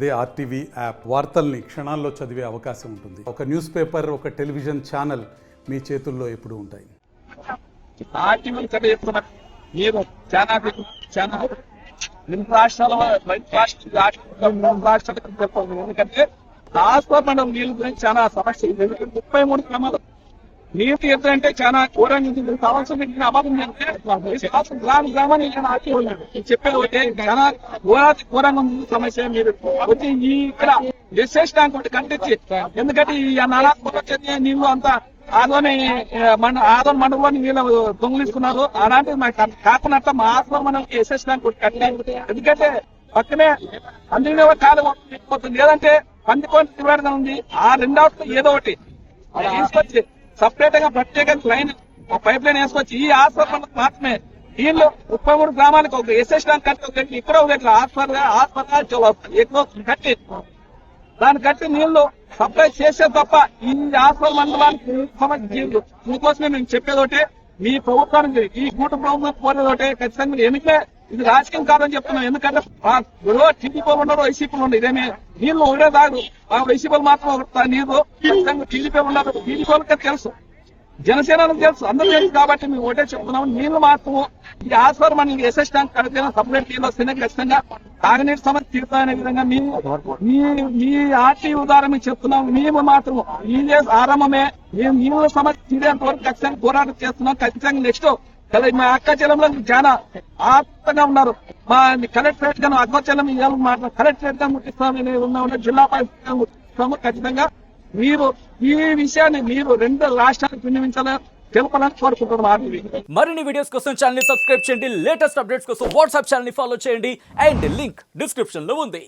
అదే RTV app వార్తల్ని క్షణాల్లో చదివే అవకాశం ఉంటుంది. ఒక న్యూస్ పేపర్, ఒక టెలివిజన్ ఛానల్ మీ చేతుల్లో ఎప్పుడూ ఉంటాయి. ఆర్టీవీ చెప్తున్నారు మీరు చాలా రాష్ట్రాల రాష్ట్రాలకు చెప్పాలి. ఎందుకంటే రాష్ట్ర నీళ్ళ గురించి చాలా సమస్య. 33 గ్రామాలు నీరు ఎదురంటే చాలా ఘోరంగా సంవత్సరం అభావం గ్రామాన్ని చెప్పేది ఒకటి చాలా ఘోరంగా ఉంది సమస్య. మీరు వచ్చి ఇక్కడ విశేషానికి ఒకటి కట్టించి, ఎందుకంటే ఈ నారాత్మక వచ్చే నీళ్లు అంతా ఆదోని మండలంలోని నీళ్ళు దొంగిలిస్తున్నారు. అలాంటిది మాకు కాకున్నట్టు మా ఆత్మ మనం విశేషానికి ఒకటి కట్టి, ఎందుకంటే పక్కనే అందులో కాలం పోతుంది, లేదంటే పందికోటి తిరగడం ఉంది. ఆ రెండవట్లో ఏదో ఒకటి తీసుకొచ్చి సపరేట్ గా ప్రత్యేక లైన్ పైప్ లైన్ వేసుకొచ్చి ఈ హాస్పిటల్ మాత్రమే దీనిలో 33 గ్రామాలకు ఒక ఎస్ఎస్డానికి కట్టి ఇక్కడ హాస్పిటల్ ఎక్కువ కట్టి దాన్ని కట్టి నీళ్లు సప్లై చేసే తప్ప ఈ హాస్పిటల్ మండలానికి సమస్య జీవులు. దీనికోసమే మేము చెప్పేది ఒకటి, మీ ప్రభుత్వానికి ఈ కూట ప్రభుత్వం కోరేది ఒకటి, ఖచ్చితంగా ఎన్నికే ఇది రాజకీయం కాదని చెప్తున్నాం. ఎందుకంటే టీడీపీ ఉండరు, వైసీపీలు ఉండరు. ఇదేమి నీళ్లు ఒకటే తాగు, ఆ వైసీపీలు మాత్రం నీరు ఖచ్చితంగా టీడీపీ ఉండదు. టీడీపీ వాళ్ళకి తెలుసు, జనసేనకు తెలుసు, అందరూ తెలుసు. కాబట్టి మేము ఒకటే చెప్తున్నాము, నీళ్లు మాత్రం ఈ ఆస్వారం మనకి ఎస్ఎస్ ట్యాంక్ కడితే సపరేట్ నీళ్ళు వస్తేనే ఖచ్చితంగా తాగునీటి సమస్య తీరుతాయనే విధంగా మీ ఆర్టీ ఉదాహరణ చెప్తున్నాం. మేము మాత్రం ఈ ఆరంభమే మేము నీళ్ళ సమస్య తీరేంత వరకు ఖచ్చితంగా పోరాటం చేస్తున్నాం. ఖచ్చితంగా నెక్స్ట్ మా అక్క చెల్లంలో చాలా ఆత్మగా ఉన్నారు. మా కలెక్టరేట్ గా అక్క చెల్లం కలెక్టరేట్ గా ముట్టిస్తామని ఉన్న జిల్లా పరిషత్ ముట్టిస్తాము. ఖచ్చితంగా మీరు ఈ విషయాన్ని మీరు 2 రాష్ట్రాలకు విన్నవించాలని తెలపాలని కోరుకుంటున్నాం. మరిన్ని వీడియోస్ కోసం ఛానల్ ని సబ్స్క్రైబ్ చేయండి. లేటెస్ట్ అప్డేట్స్ కోసం వాట్సాప్ ఛానల్ ని ఫాలో చేయండి. అండ్ లింక్ డిస్క్రిప్షన్ లో ఉంది.